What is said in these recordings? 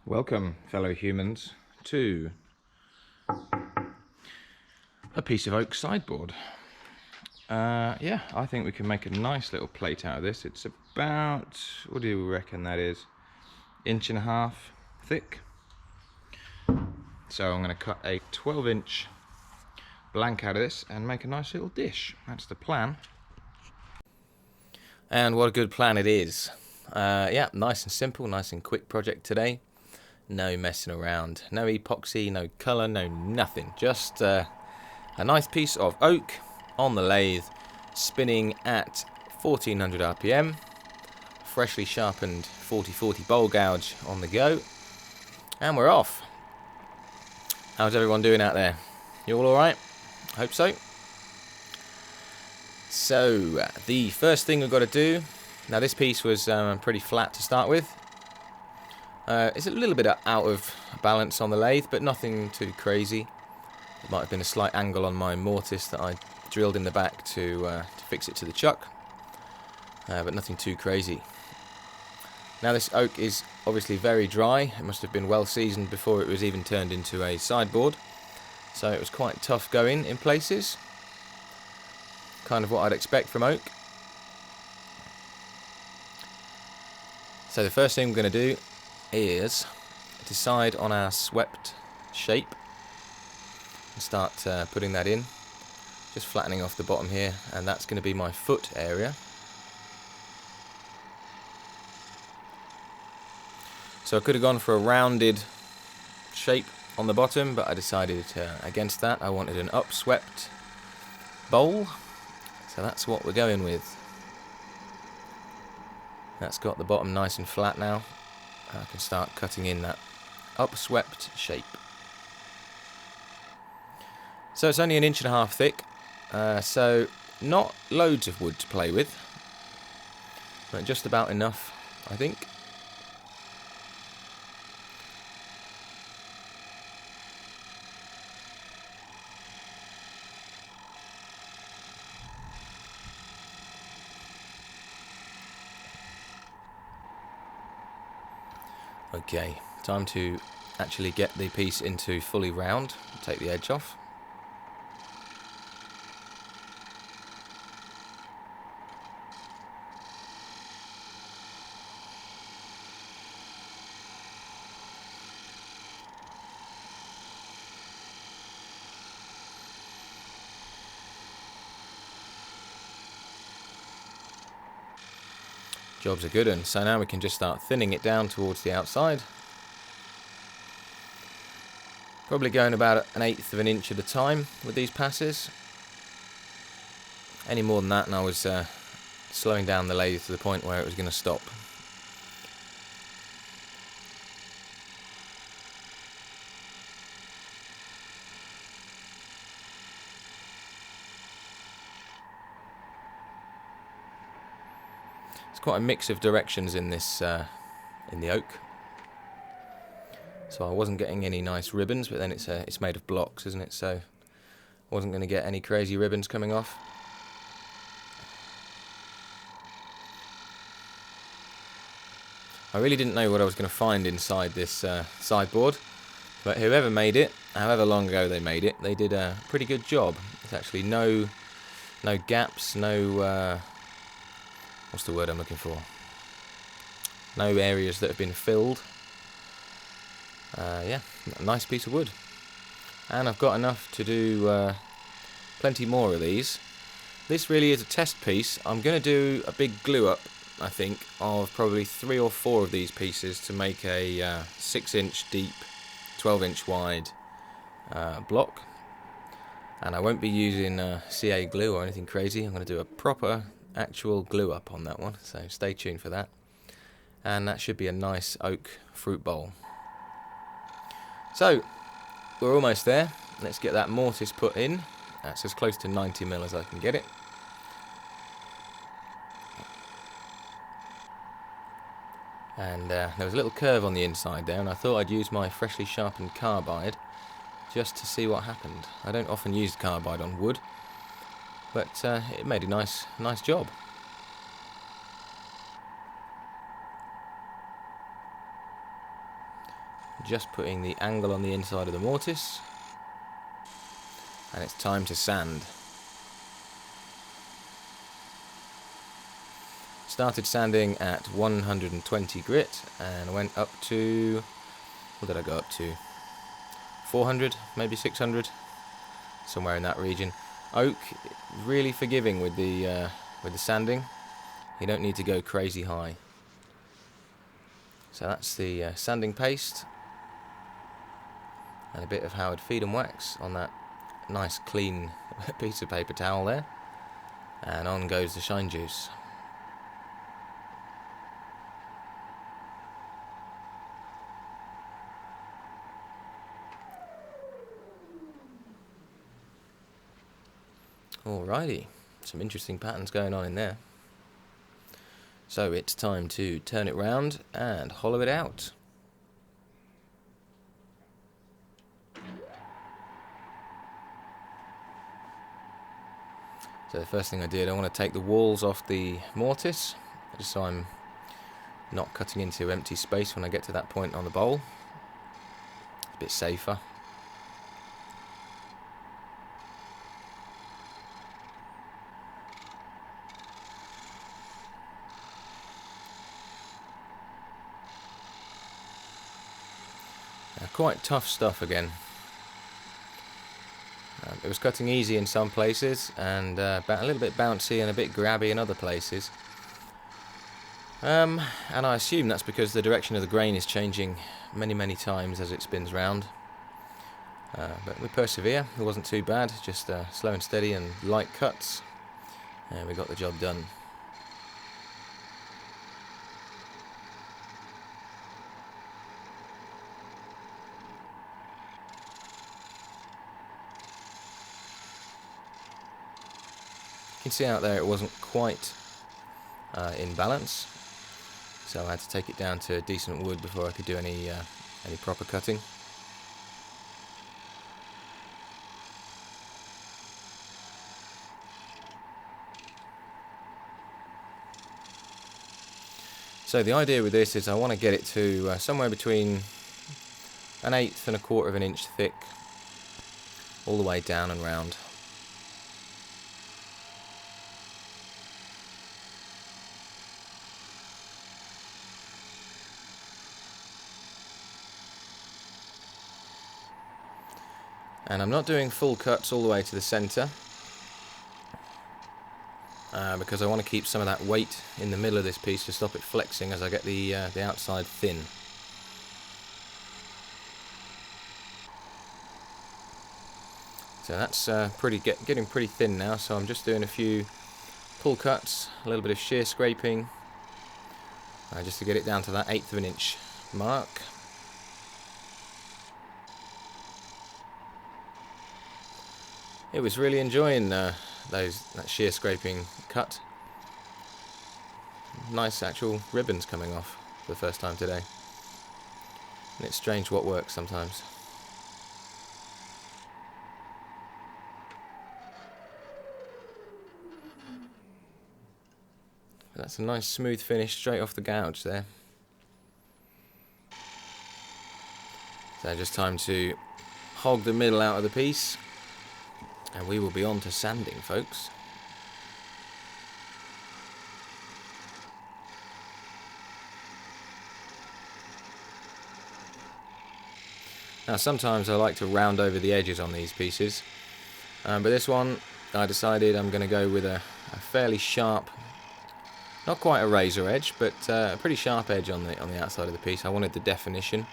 Welcome, fellow humans, to a piece of oak sideboard. Yeah, I think we can make a nice little plate out of this. It's about, what do you reckon that is? 1.5 inches thick. So I'm going to cut a 12-inch blank out of this and make a nice little dish. That's the plan. And what a good plan it is. Yeah, nice and simple, nice and quick project today. No messing around, no epoxy, no colour, no nothing. Just a nice piece of oak on the lathe, spinning at 1400 RPM, freshly sharpened 40/40 bowl gouge on the go, and we're off. How's everyone doing out there? You all alright? Hope so. So, the first thing we've got to do, now this piece was pretty flat to start with. It's a little bit out of balance on the lathe, but nothing too crazy. There might have been a slight angle on my mortise that I drilled in the back to fix it to the chuck, but nothing too crazy. Now this oak is obviously very dry. It must have been well seasoned before it was even turned into a sideboard, so it was quite tough going in places. Kind of what I'd expect from oak. So the first thing we're going to do is decide on our swept shape and start putting that in. Just flattening off the bottom here, and that's going to be my foot area. So I could have gone for a rounded shape on the bottom, but I decided against that. I wanted an upswept bowl, so that's what we're going with. That's got the bottom nice and flat now. I can start cutting in that upswept shape. So it's only 1.5 inches thick, so not loads of wood to play with, but just about enough, I think. Okay, time to actually get the piece into fully round. Take the edge off. Job's a good one. So now we can just start thinning it down towards the outside. Probably going about 1/8 of an inch at a time with these passes. Any more than that and I was slowing down the lathe to the point where it was going to stop. Quite a mix of directions in this in the oak, so I wasn't getting any nice ribbons, but then it's made of blocks, isn't it, so I wasn't going to get any crazy ribbons coming off. I really didn't know what I was going to find inside this sideboard, but whoever made it, however long ago they made it, they did a pretty good job. There's actually no gaps, no what's the word I'm looking for? No areas that have been filled. Yeah, a nice piece of wood. And I've got enough to do plenty more of these. This really is a test piece. I'm going to do a big glue up, I think, of probably 3 or 4 of these pieces to make a 6-inch deep, 12-inch wide block. And I won't be using CA glue or anything crazy. I'm going to do a proper actual glue up on that one, so stay tuned for that. And that should be a nice oak fruit bowl. So we're almost there. Let's get that mortise put in. That's as close to 90mm as I can get it. And there was a little curve on the inside there, and I thought I'd use my freshly sharpened carbide just to see what happened. I don't often use carbide on wood, but it made a nice job. Just putting the angle on the inside of the mortise. And it's time to sand. Started sanding at 120 grit and went up to, what did I go up to? 400, maybe 600, somewhere in that region. Oak, really forgiving with the sanding. You don't need to go crazy high. So that's the sanding paste and a bit of Howard feed and wax on that nice clean piece of paper towel there, and on goes the shine juice. Alrighty, some interesting patterns going on in there. So it's time to turn it round and hollow it out. So the first thing I did, I want to take the walls off the mortise, just so I'm not cutting into empty space when I get to that point on the bowl. It's a bit safer. Quite tough stuff again. It was cutting easy in some places and a little bit bouncy and a bit grabby in other places. And I assume that's because the direction of the grain is changing many times as it spins round. But we persevere. It wasn't too bad, just slow and steady and light cuts, and we got the job done. You can see out there it wasn't quite in balance, so I had to take it down to decent wood before I could do any proper cutting. So the idea with this is I want to get it to somewhere between 1/8 and 1/4 of an inch thick, all the way down and round. And I'm not doing full cuts all the way to the centre, because I want to keep some of that weight in the middle of this piece to stop it flexing as I get the outside thin. So that's getting pretty thin now, so I'm just doing a few pull cuts, a little bit of shear scraping, just to get it down to that 1/8 of an inch mark. It was really enjoying that shear scraping cut. Nice actual ribbons coming off for the first time today. And it's strange what works sometimes. That's a nice smooth finish straight off the gouge there. So just time to hog the middle out of the piece, and we will be on to sanding, folks. Now sometimes I like to round over the edges on these pieces, but this one I decided I'm going to go with a fairly sharp, not quite a razor edge, but a pretty sharp edge on the outside of the piece. I wanted the definition.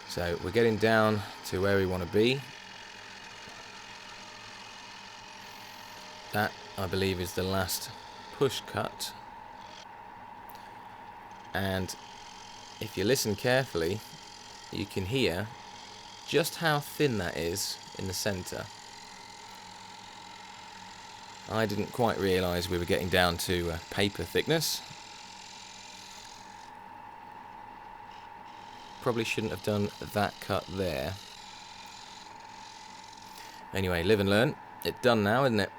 So we're getting down to where we want to be. That, I believe, is the last push cut. And if you listen carefully, you can hear just how thin that is in the centre. I didn't quite realise we were getting down to paper thickness. Probably shouldn't have done that cut there. Anyway, live and learn. It's done now, isn't it?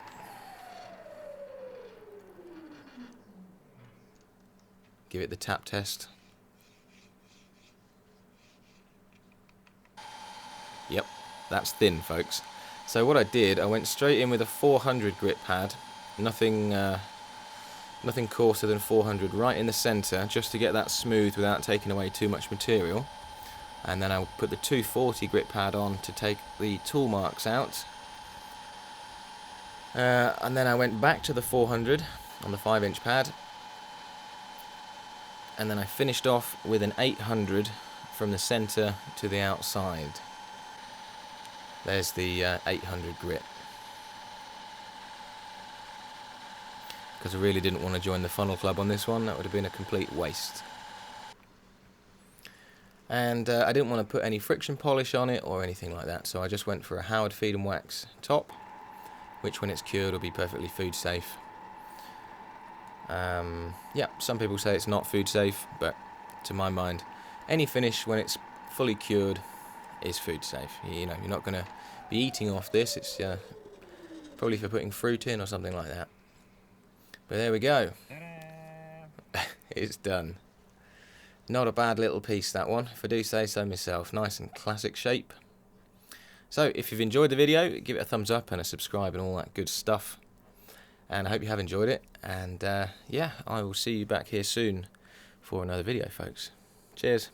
Give it the tap test. Yep, that's thin, folks. So what I did, I went straight in with a 400 grit pad, nothing coarser than 400, right in the centre, just to get that smooth without taking away too much material. And then I put the 240 grit pad on to take the tool marks out. And then I went back to the 400 on the 5-inch pad. And then I finished off with an 800 from the centre to the outside. There's the 800 grit. Because I really didn't want to join the funnel club on this one, that would have been a complete waste. And I didn't want to put any friction polish on it or anything like that, so I just went for a Howard Feed and Wax top, which when it's cured will be perfectly food safe. Yeah, some people say it's not food safe, but to my mind, any finish when it's fully cured is food safe. You know, you're not going to be eating off this. It's probably for putting fruit in or something like that. But there we go. It's done. Not a bad little piece, that one, if I do say so myself. Nice and classic shape. So if you've enjoyed the video, give it a thumbs up and a subscribe and all that good stuff. And I hope you have enjoyed it. And yeah, I will see you back here soon for another video, folks. Cheers.